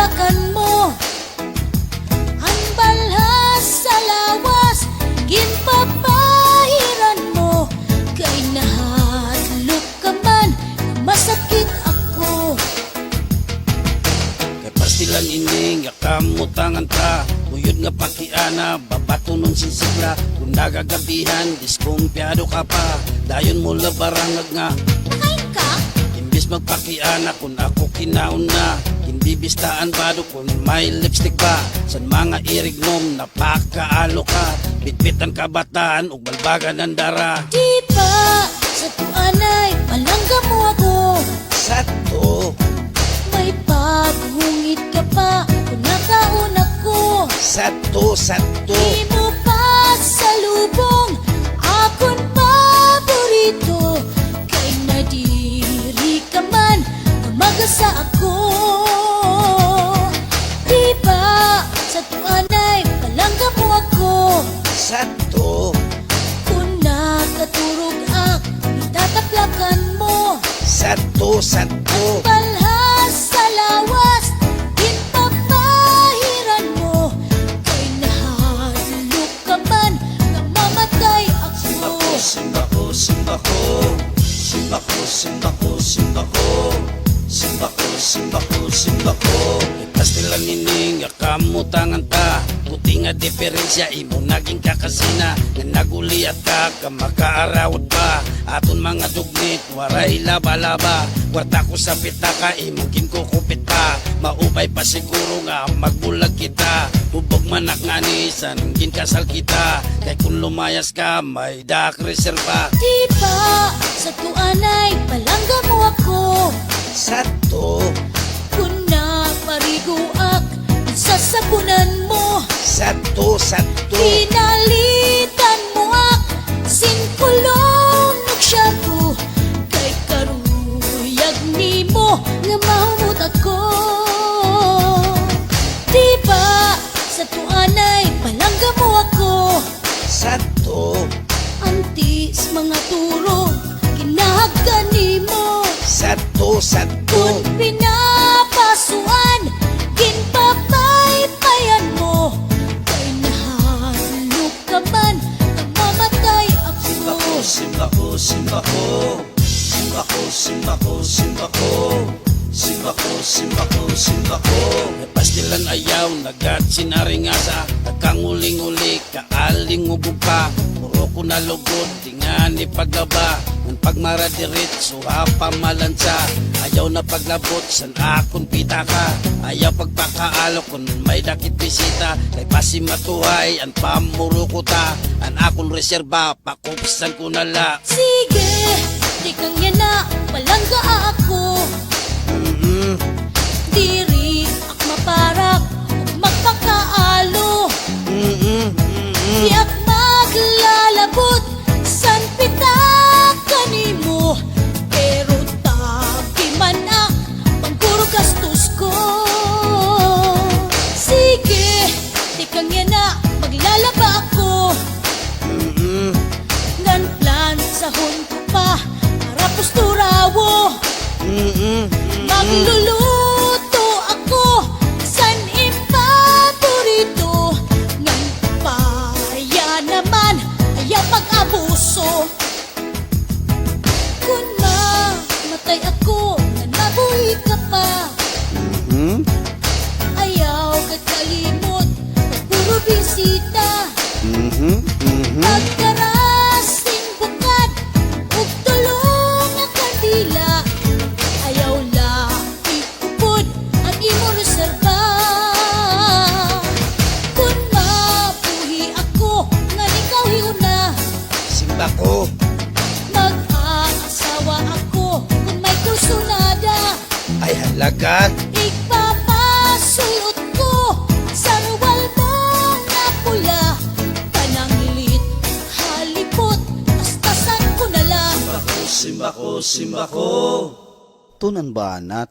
tataplakan mo. Ang balhas sa lawas, ginpapahiran mo. Kay nahadlok ka man, masakit ako. Kay pastilan ining, yakamutangan ta. Uyod nga pakiana, babato nun sisigla. Kung nagagabihan, diskumpyado ka pa. Dayon mo labarangag nga Kain ka? imbis magpakiana, kung ako kinaon na. Hindi bistaan bado kung may lipstick pa. San mga irignom, napakaalo ka. Bitbitan kabataan, ug balbagan ng dara. Di ba sa tuanay, palangga mo ako. Sato, May paghungit ka pa, kung nakaon ako. sato, sato. Di mo pa sa lubong, akon paborito. Kay nadiri ka man, magasa ako. Di ba sa tuanay, palangga mo ako. Sato, Kung nakaturog ak, itataplakan mo. sato, sato. Palhas sa lawas, ginpapahiran mo. Kay nahadlok ka man, namamatay ako. Simba ko, simba ko. Simba ko, simba ko, simba ko. Simba ko, simba ko, simba ko. Pastilan nining, yakamutangan ta. Puti nga diferensya, imo naging kakasina. Nga naguliat ka makaarawat pa. Aton mga dugnit, waray laba-laba. Kwarta ko sa pitaka, imo kinkukupit pa. Maubay pa siguro nga magbulag kita. Hubog manak nga ni sanggin kasal kita. Kay kung lumayas ka, may dak reserva. Di ba sa tuanay, palangga mo ako. Sato, Kung napariguak, sasabunan mo. sato, sato. Pinalitan mo ak, sinkulong nagsyago. Kay karuyag ni mo, nga mahumot ako. Di ba sa tuanay, palangga mo ako. Sato, Antis mga turo, kinahagdan ni mo. sato, sato. Kung pinapasuan, ginpapaypayan mo. Kay nahalok ka man, namamatay Simba ko, ako. simba ko, simba ko. Simba ko, simba ko, simba ko. Simba ko, simba ko, simba ko. May pastilan ayaw, nagat sinaringasa. Nagkanguling-uli, kaaling ubog pa. Puro ko nalugod, tingan ni paglaba. Ang pagmaradirit, suha pamalansa. Ayaw na paglabot, san akon pitaka. Ayaw pagpakaalo kung may dakit bisita. Kay pasimatuhay, ang pamuro ko ta. Ang akon reserba, pakupsan ko nala. Sige, di kang yan na, palangga ako. Diri ak maparak, ug magpakaalo. Di ak maglalabot, san pitaka nimo. Pero tabi man ak, pangpuro gastos ko. Sige, di kang yan na, maglalaba ako. Ngan plan sa ko pa, para pusturawo. Magluluto ako, san ipaborito. Ngan paya naman, ayaw pag-abuso. Kung mamatay ako, nga nabuhi ka pa. Ayaw kat kalimot, puro bisita. Pagkarasing bukad, ug tulong nga kandila. Ayaw la ikupod ang imo reserba. Kung mabuhi ako, nga ikaw hiuna. Simba ko, Mag-aasawa ako, kung may kursunada. ay halaga. Ipapasulot ko sa ruwal mo na pula. Pananglit, halipot, tastasan ko na lang. Simba ko, simba ko. Tunan banat.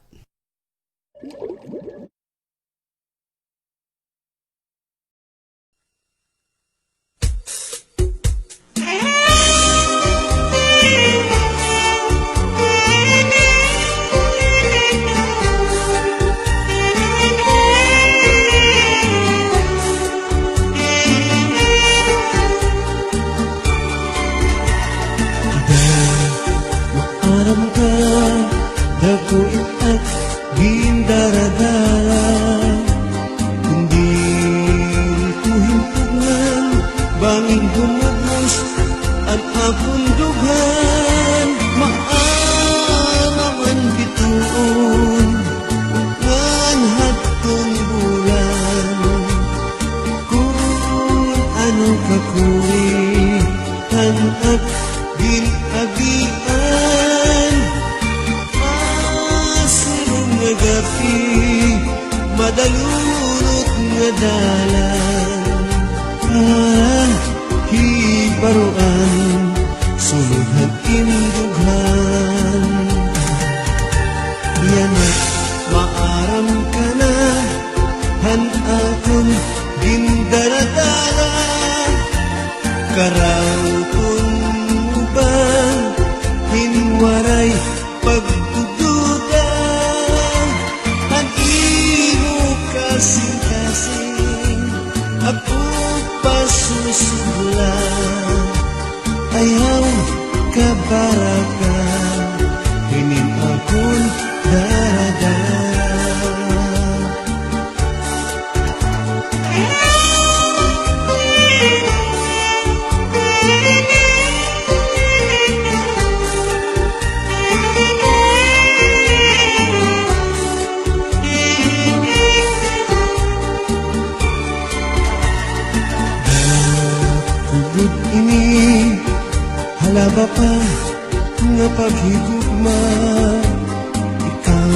gindaradala, kundi tuhimpugan, banging dumugos ang akong dughan. Maanaman bituon, ngan hatong bulan, kung ano kakuri, at ginagian. Asilong nga gabi, madalunot nga dalan, hibaruan, sulod indughan. Yan na, maaram ka na, han akong gindaradala, karawton mo ba, hinwaray pagdududa, han imo kasing-kasing, ako pasusugla, ayaw kabaraka, hinin akong daradala. Hugod ini, halaba pa nga paghigugma, ikaw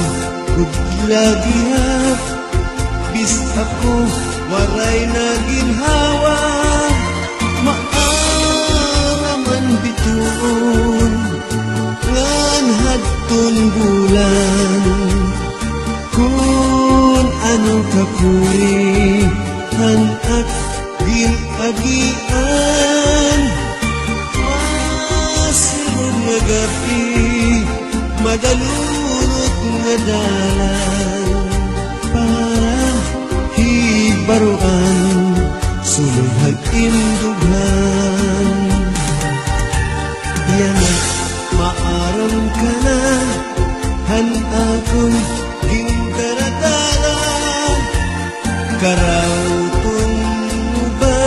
ug gilagihap, bis ako waray na ginhawa. Maaraman bituon, ngan hadton bulan, kung ano kakuri, hanak ginagian. Masilong nga gabi, madalunot nga dalan, para hibaruan, sulod indughan. Yan na, maaram ka na, han akong gindaradala, karawton mo ba,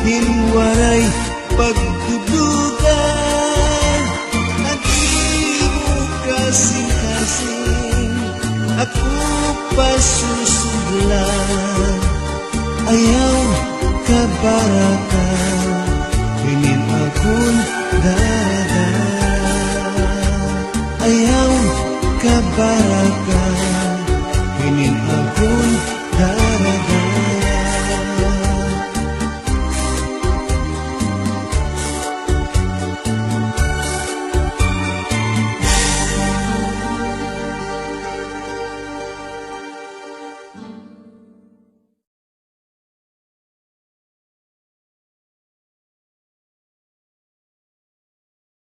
hinwaray pagdududa, at imo kasing-kasing, ako pasusugla, ayaw kabaraka, hinin akong